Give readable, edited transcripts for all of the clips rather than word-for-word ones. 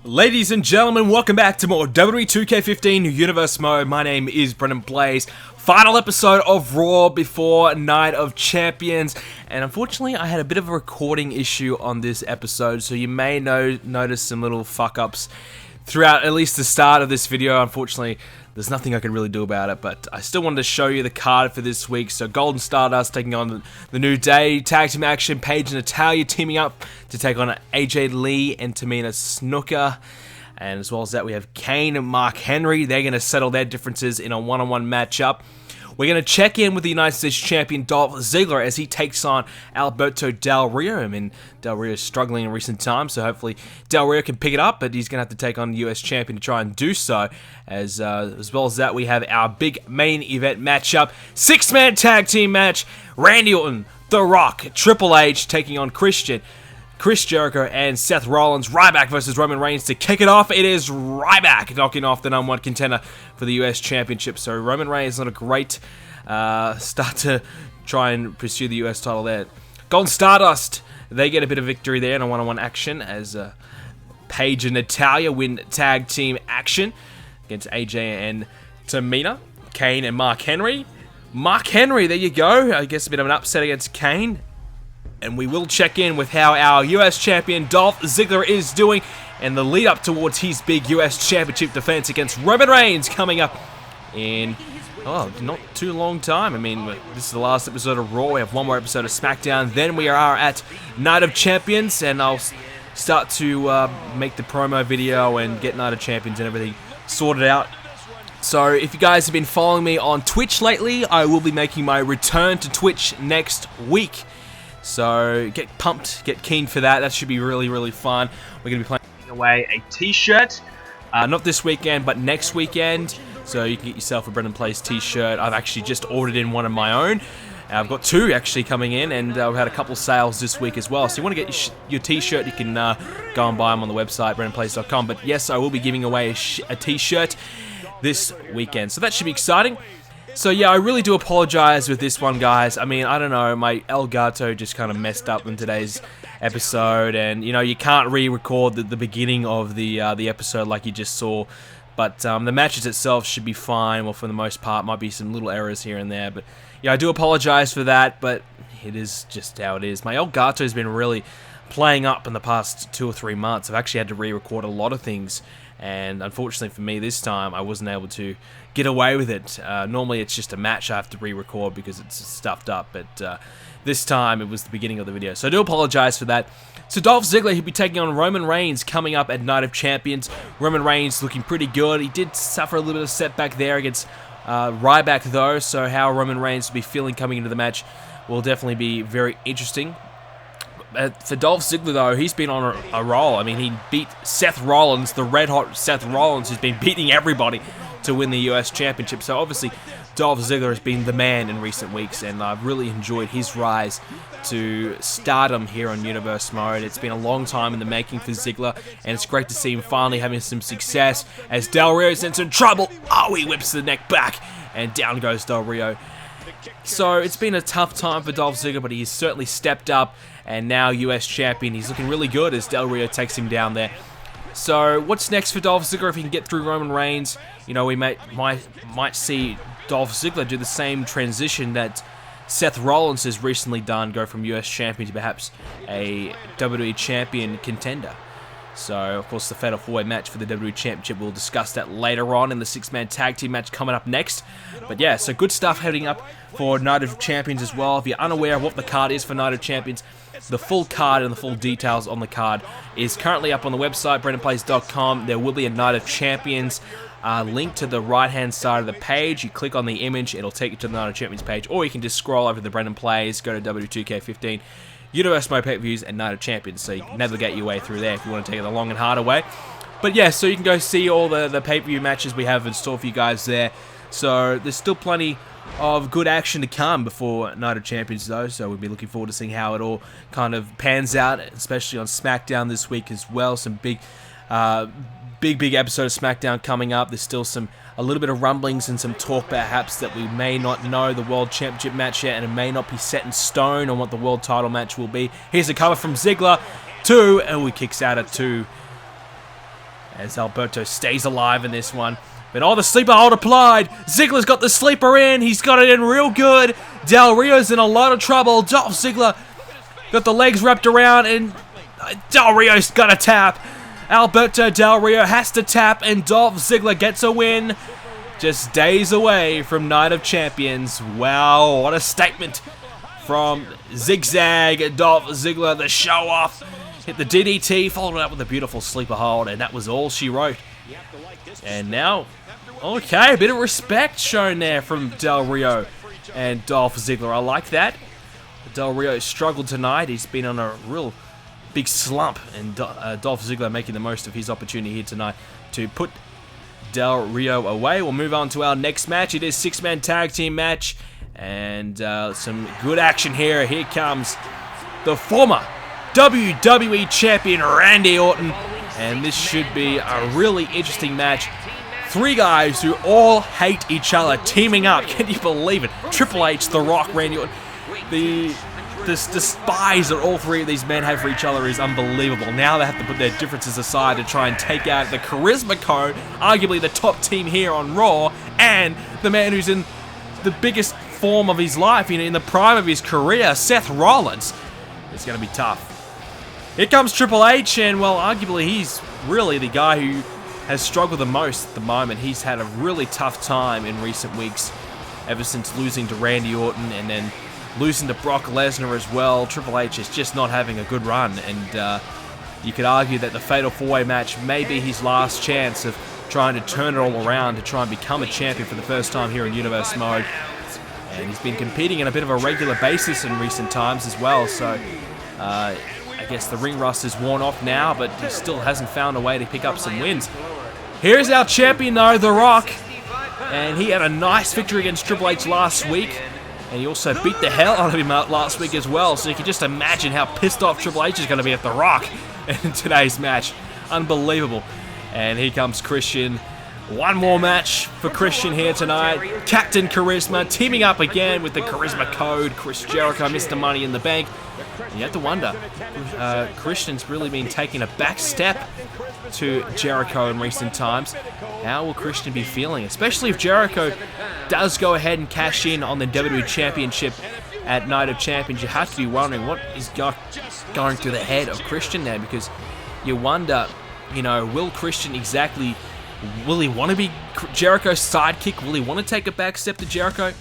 Ladies and gentlemen, welcome back to more WWE 2k15 Universe Mode. My name is BrendenPlayz. Final episode of Raw before Night of Champions. And unfortunately, I had a bit of a recording issue on this episode, so you may notice some little fuck-ups throughout at least the start of this video. Unfortunately, there's nothing I can really do about it, but I still wanted to show you the card for this week. So Golden Stardust taking on the New Day, tag team action, Paige and Natalya teaming up to take on AJ Lee and Tamina Snuka. And as well as that, we have Kane and Mark Henry. They're going to settle their differences in a one-on-one matchup. We're going to check in with the United States Champion Dolph Ziggler as he takes on Alberto Del Rio. I mean, Del Rio is struggling in recent times, so hopefully Del Rio can pick it up, but he's going to have to take on the US Champion to try and do so. As well as that, we have our big main event matchup. Six-man tag team match. Randy Orton, The Rock, Triple H taking on Chris Jericho and Seth Rollins. Ryback versus Roman Reigns to kick it off. It is Ryback knocking off the #1 contender for the US Championship. So Roman Reigns not a great start to try and pursue the US title there. Golden Stardust, they get a bit of victory there in a one-on-one action as Paige and Natalya win tag team action against AJ and Tamina. Kane and Mark Henry. Mark Henry, there you go. I guess a bit of an upset against Kane. And we will check in with how our US Champion Dolph Ziggler is doing and the lead up towards his big US Championship defense against Roman Reigns coming up in, not too long time. I mean, this is the last episode of Raw. We have one more episode of SmackDown. Then we are at Night of Champions, and I'll start to make the promo video and get Night of Champions and everything sorted out. So if you guys have been following me on Twitch lately, I will be making my return to Twitch next week. So get pumped, get keen for that. That should be really, really fun. We're going to be playing away a t-shirt. Not this weekend, but next weekend. So you can get yourself a BrendenPlayz t-shirt. I've actually just ordered in one of my own. I've got two actually coming in, and we've had a couple sales this week as well. So you want to get your t-shirt, you can go and buy them on the website, BrendenPlayz.com. But yes, I will be giving away a t-shirt this weekend. So that should be exciting. So yeah, I really do apologize with this one, guys. I mean, I don't know, my Elgato just kind of messed up in today's episode, and you know, you can't re-record the beginning of the episode like you just saw. But the matches itself should be fine. Well, for the most part, might be some little errors here and there. But yeah, I do apologize for that, but it is just how it is. My Elgato has been really playing up in the past 2 or 3 months. I've actually had to re-record a lot of things. And unfortunately for me this time, I wasn't able to get away with it. Normally it's just a match I have to re-record because it's stuffed up, but this time it was the beginning of the video. So I do apologize for that. So Dolph Ziggler, he'll be taking on Roman Reigns coming up at Night of Champions. Roman Reigns looking pretty good. He did suffer a little bit of setback there against Ryback though, so how Roman Reigns will be feeling coming into the match will definitely be very interesting. For Dolph Ziggler, though, he's been on a roll. I mean, he beat Seth Rollins, the red-hot Seth Rollins, who's been beating everybody to win the US Championship. So, obviously, Dolph Ziggler has been the man in recent weeks, and I've really enjoyed his rise to stardom here on Universe Mode. It's been a long time in the making for Ziggler, and it's great to see him finally having some success as Del Rio's in some trouble. Oh, he whips the neck back, and down goes Del Rio. So it's been a tough time for Dolph Ziggler, but he's certainly stepped up, and now US Champion. He's looking really good as Del Rio takes him down there. So what's next for Dolph Ziggler if he can get through Roman Reigns? You know, we might see Dolph Ziggler do the same transition that Seth Rollins has recently done, go from US Champion to perhaps a WWE Champion contender. So, of course, the Fatal 4-Way match for the WWE Championship, we'll discuss that later on in the 6-man tag team match coming up next. But yeah, so good stuff heading up for Night of Champions as well. If you're unaware of what the card is for Night of Champions, the full card and the full details on the card is currently up on the website, BrendenPlayz.com. There will be a Night of Champions link to the right-hand side of the page. You click on the image, it'll take you to the Night of Champions page, or you can just scroll over to the BrendenPlayz, go to WWE 2k15, Universe Mode pay-per-views, and Night of Champions, so you can navigate your way through there if you want to take it the long and harder way. But yeah, so you can go see all the pay-per-view matches we have in store for you guys there. So there's still plenty of good action to come before Night of Champions though, so we'll be looking forward to seeing how it all kind of pans out, especially on SmackDown this week as well. Some big episode of SmackDown coming up. There's still a little bit of rumblings and some talk perhaps that we may not know the World Championship match yet, and it may not be set in stone on what the World title match will be. Here's a cover from Ziggler, 2, and we kicks out at 2. as Alberto stays alive in this one. But the sleeper hold applied. Ziggler's got the sleeper in. He's got it in real good. Del Rio's in a lot of trouble. Dolph Ziggler got the legs wrapped around, and Del Rio's got to tap. Alberto Del Rio has to tap, and Dolph Ziggler gets a win. Just days away from Night of Champions. Wow, what a statement from Zigzag. Dolph Ziggler, the show off. Hit the DDT, followed it up with a beautiful sleeper hold, and that was all she wrote. And now, okay, a bit of respect shown there from Del Rio and Dolph Ziggler. I like that. Del Rio struggled tonight. He's been on a real big slump, and Dolph Ziggler making the most of his opportunity here tonight to put Del Rio away. We'll move on to our next match. It is a 6-man tag team match, and some good action here. Here comes the former WWE Champion Randy Orton, and this should be a really interesting match. 3 guys who all hate each other teaming up. Can you believe it? Triple H, The Rock, Randy Orton. The despise that all 3 of these men have for each other is unbelievable. Now they have to put their differences aside to try and take out the Charisma Code, arguably the top team here on Raw, and the man who's in the biggest form of his life, in the prime of his career, Seth Rollins. It's going to be tough. Here comes Triple H, and well, arguably he's really the guy who has struggled the most at the moment. He's had a really tough time in recent weeks, ever since losing to Randy Orton and then losing to Brock Lesnar as well. Triple H is just not having a good run, and you could argue that the Fatal 4-Way match may be his last chance of trying to turn it all around to try and become a champion for the first time here in Universe Mode. And he's been competing on a bit of a regular basis in recent times as well, so I guess the ring rust is worn off now, but he still hasn't found a way to pick up some wins. Here's our champion though, The Rock, and he had a nice victory against Triple H last week, and he also beat the hell out of him last week as well, so you can just imagine how pissed off Triple H is going to be at The Rock in today's match. Unbelievable. And here comes Christian. One more match for Christian here tonight. Captain Charisma teaming up again with the Charisma Code. Chris Jericho, Mr. Money in the Bank. And you have to wonder, Christian's really been taking a back step to Jericho in recent times. How will Christian be feeling? Especially if Jericho does go ahead and cash in on the WWE Championship at Night of Champions. You have to be wondering what is going through the head of Christian there, because you wonder, will Christian exactly... Will he want to be Jericho's sidekick? Will he want to take a back step to Jericho?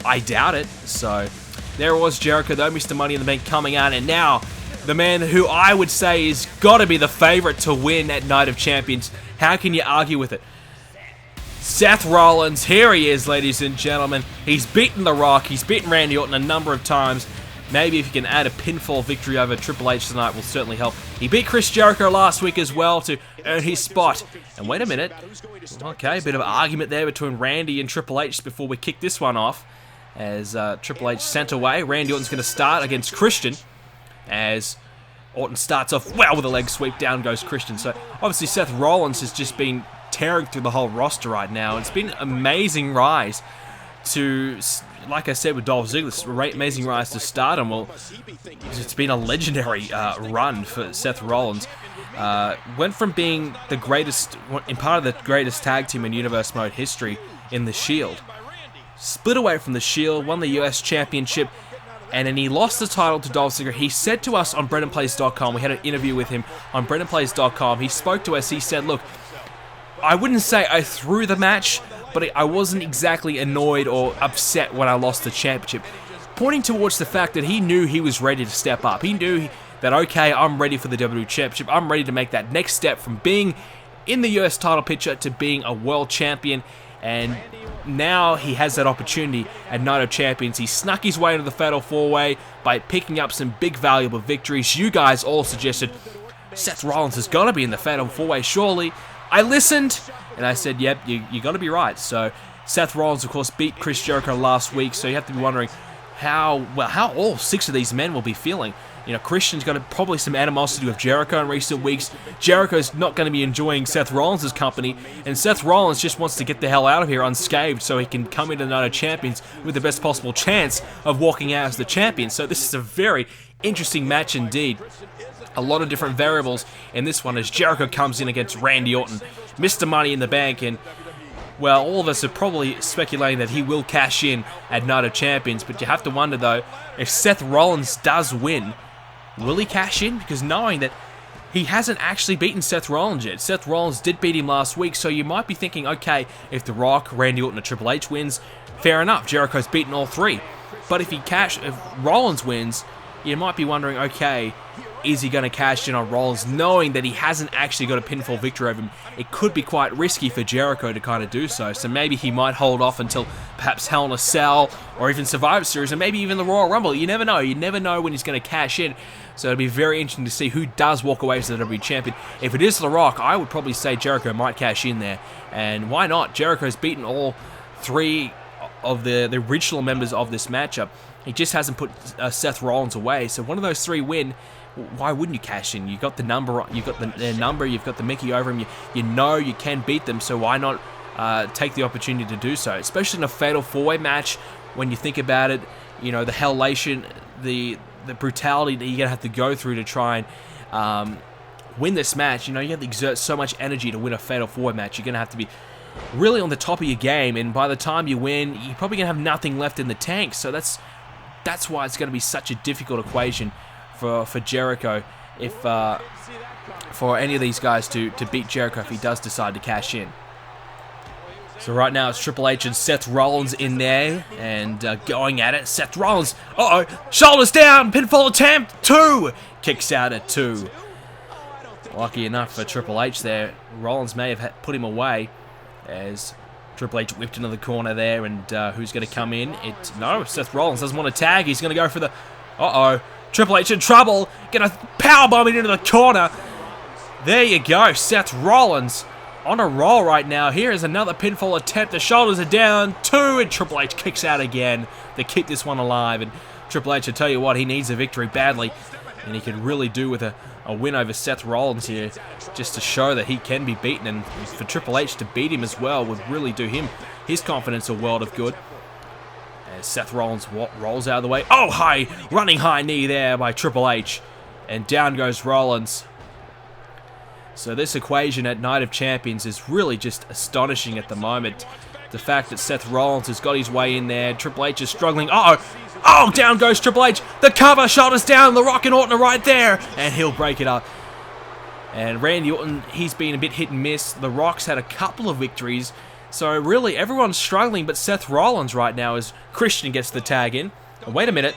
I doubt it. So there was Jericho though, Mr. Money in the Bank coming out, and now the man who I would say is got to be the favorite to win at Night of Champions. How can you argue with it? Seth Rollins, here he is, ladies and gentlemen. He's beaten The Rock, he's beaten Randy Orton a number of times. Maybe if you can add a pinfall victory over Triple H tonight will certainly help. He beat Chris Jericho last week as well to earn his spot. And wait a minute. Okay, a bit of an argument there between Randy and Triple H before we kick this one off. As Triple H sent away. Randy Orton's going to start against Christian. As Orton starts off well with a leg sweep. Down goes Christian. So obviously Seth Rollins has just been tearing through the whole roster right now. It's been an amazing rise to... Like I said with Dolph Ziggler, amazing rise to stardom. Well, it's been a legendary run for Seth Rollins. Went from being the greatest, in part of the greatest tag team in Universe Mode history in the Shield. Split away from the Shield, won the US Championship, and then he lost the title to Dolph Ziggler. He said to us on BrendenPlayz.com, we had an interview with him on BrendenPlayz.com, he spoke to us, he said, look, I wouldn't say I threw the match, but I wasn't exactly annoyed or upset when I lost the championship. Pointing towards the fact that he knew he was ready to step up. He knew that, okay, I'm ready for the WWE Championship. I'm ready to make that next step from being in the US title picture to being a world champion. And now he has that opportunity at Night of Champions. He snuck his way into the Fatal 4-Way by picking up some big, valuable victories. You guys all suggested Seth Rollins is going to be in the Fatal 4-Way, surely. I listened, and I said, yep, you got to be right. So Seth Rollins, of course, beat Chris Jericho last week, so you have to be wondering how all 6 of these men will be feeling. Christian's got probably some animosity with Jericho in recent weeks. Jericho's not going to be enjoying Seth Rollins' company, and Seth Rollins just wants to get the hell out of here unscathed so he can come into the Night of Champions with the best possible chance of walking out as the champion. So this is a very interesting match indeed. a lot of different variables in this one as Jericho comes in against Randy Orton. Mr. Money in the Bank, and well, all of us are probably speculating that he will cash in at Night of Champions, but you have to wonder though, if Seth Rollins does win, will he cash in? Because knowing that he hasn't actually beaten Seth Rollins yet. Seth Rollins did beat him last week, so you might be thinking, okay, if The Rock, Randy Orton, and Triple H wins, fair enough, Jericho's beaten all three. But if Rollins wins, you might be wondering, okay, is he going to cash in on Rollins, knowing that he hasn't actually got a pinfall victory over him? It could be quite risky for Jericho to kind of do so, so maybe he might hold off until perhaps Hell in a Cell, or even Survivor Series, or maybe even the Royal Rumble. You never know when he's going to cash in, so it'll be very interesting to see who does walk away as the WWE Champion. If it is The Rock, I would probably say Jericho might cash in there, and why not? Jericho's beaten all three of the original members of this matchup. He just hasn't put Seth Rollins away, so one of those three win. Why wouldn't you cash in? You've got the number, you've got their number, you've got the Mickey over him, you know you can beat them, so why not take the opportunity to do so? Especially in a fatal four-way match, when you think about it, you know, the hellation, the brutality that you're going to have to go through to try and win this match. You know, you have to exert so much energy to win a fatal four-way match. You're going to have to be really on the top of your game, and by the time you win, you're probably going to have nothing left in the tank, so that's why it's going to be such a difficult equation for Jericho, if for any of these guys to beat Jericho if he does decide to cash in. So right now it's Triple H and Seth Rollins in there and going at it. Seth Rollins, shoulders down, pinfall attempt, 2, kicks out at 2. Lucky enough for Triple H there, Rollins may have put him away as Triple H whipped into the corner there, and who's going to come in? No, Seth Rollins doesn't want to tag. He's going to go for the... Triple H in trouble. Going to powerbomb it into the corner. There you go. Seth Rollins on a roll right now. Here is another pinfall attempt. The shoulders are down. 2, and Triple H kicks out again to keep this one alive. And Triple H, I tell you what, he needs a victory badly. And he could really do with a win over Seth Rollins here, just to show that he can be beaten. And for Triple H to beat him as well would really do his confidence a world of good. As Seth Rollins rolls out of the way. Running high knee there by Triple H. And down goes Rollins. So this equation at Night of Champions is really just astonishing at the moment. The fact that Seth Rollins has got his way in there. Triple H is struggling. Down goes Triple H. The cover, shoulders down. The Rock and Orton are right there. And he'll break it up. And Randy Orton, he's been a bit hit and miss. The Rock's had a couple of victories. So really, everyone's struggling but Seth Rollins right now as Christian gets the tag in. Oh, wait a minute.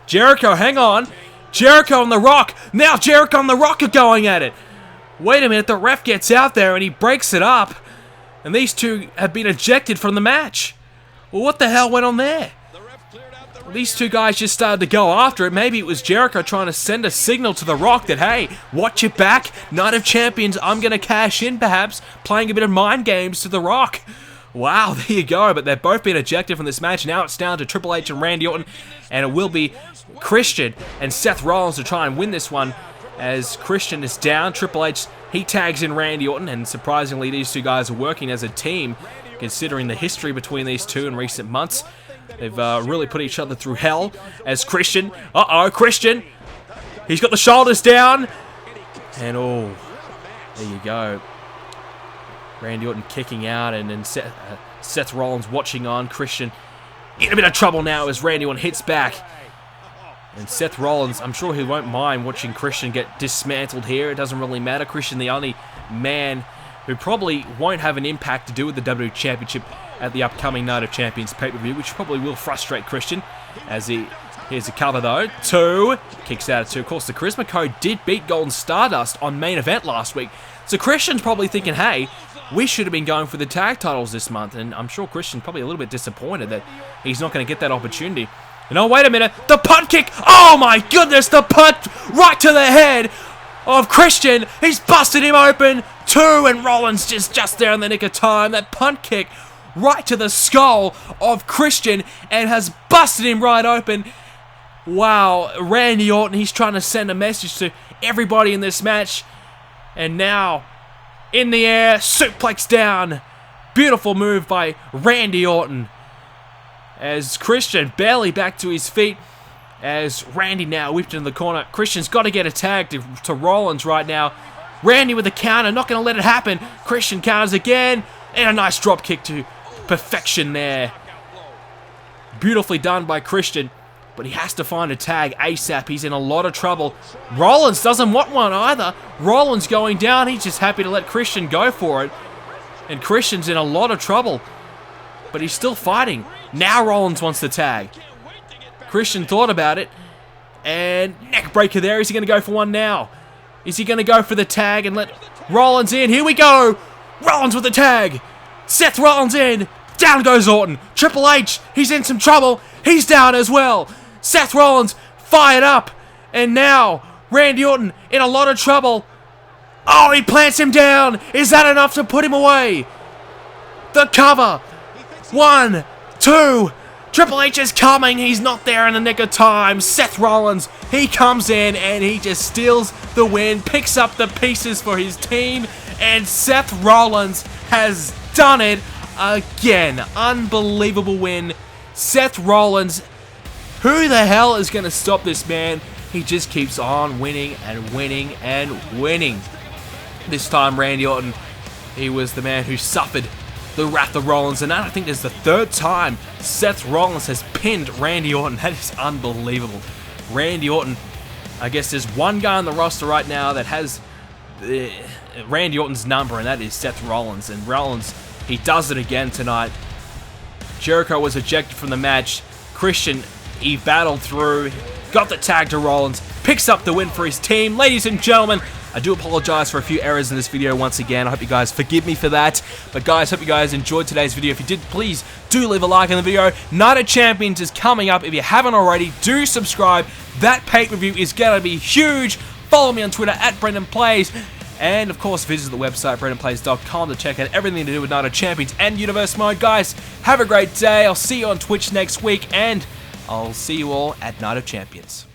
Jericho, hang on. Jericho and The Rock. Now Jericho and The Rock are going at it. Wait a minute, the ref gets out there and he breaks it up. And these two have been ejected from the match. Well, what the hell went on there? Well, these two guys just started to go after it. Maybe it was Jericho trying to send a signal to The Rock that, hey, watch your back. Night of Champions, I'm going to cash in perhaps. Playing a bit of mind games to The Rock. Wow, there you go. But they've both been ejected from this match. Now it's down to Triple H and Randy Orton. And it will be Christian and Seth Rollins to try and win this one. As Christian is down, Triple H, he tags in Randy Orton, and surprisingly these two guys are working as a team, considering the history between these two in recent months. They've really put each other through hell, as Christian, Christian, he's got the shoulders down, and there you go. Randy Orton kicking out, and then Seth Rollins watching on. Christian in a bit of trouble now as Randy Orton hits back. And Seth Rollins, I'm sure he won't mind watching Christian get dismantled here. It doesn't really matter. Christian, the only man who probably won't have an impact to do with the WWE Championship at the upcoming Night of Champions pay-per-view, which probably will frustrate Christian. Here's a cover though. 2, kicks out at 2. Of course, the Charisma Code did beat Golden Stardust on main event last week. So Christian's probably thinking, hey, we should have been going for the tag titles this month. And I'm sure Christian's probably a little bit disappointed that he's not going to get that opportunity. And wait a minute, the punt kick, oh my goodness, the punt right to the head of Christian. He's busted him open, 2, and Rollins just there in the nick of time. That punt kick right to the skull of Christian and has busted him right open. Wow, Randy Orton, he's trying to send a message to everybody in this match. And now, in the air, suplex down. Beautiful move by Randy Orton. As Christian barely back to his feet. As Randy now whipped into the corner. Christian's got to get a tag to Rollins right now. Randy with the counter, not going to let it happen. Christian counters again, and a nice drop kick to perfection there. Beautifully done by Christian, but he has to find a tag ASAP. He's in a lot of trouble. Rollins doesn't want one either. Rollins going down. He's just happy to let Christian go for it. And Christian's in a lot of trouble, but he's still fighting. Now Rollins wants the tag. Christian thought about it, and neck breaker there. Is he going to go for one now? Is he going to go for the tag and let Rollins in? Here we go. Rollins with the tag. Seth Rollins in. Down goes Orton. Triple H, he's in some trouble. He's down as well. Seth Rollins fired up. And now Randy Orton in a lot of trouble. Oh, he plants him down. Is that enough to put him away? The cover. 1, 2. Triple H is coming. He's not there in the nick of time. Seth Rollins, he comes in and he just steals the win, picks up the pieces for his team, and Seth Rollins has done it again. Unbelievable win. Seth Rollins, who the hell is going to stop this man? He just keeps on winning and winning and winning. This time Randy Orton, he was the man who suffered the wrath of Rollins, and I think this is the third time Seth Rollins has pinned Randy Orton. That is unbelievable. Randy Orton, I guess there's one guy on the roster right now that has Randy Orton's number, and that is Seth Rollins. And Rollins, he does it again tonight. Jericho was ejected from the match. Christian, he battled through, got the tag to Rollins, picks up the win for his team. Ladies and gentlemen, I do apologize for a few errors in this video once again. I hope you guys forgive me for that. But guys, hope you guys enjoyed today's video. If you did, please do leave a like on the video. Night of Champions is coming up. If you haven't already, do subscribe. That pay-per-view is going to be huge. Follow me on Twitter at BrendenPlayz. And of course, visit the website BrendenPlayz.com to check out everything to do with Night of Champions and Universe Mode. Guys, have a great day. I'll see you on Twitch next week, and I'll see you all at Night of Champions.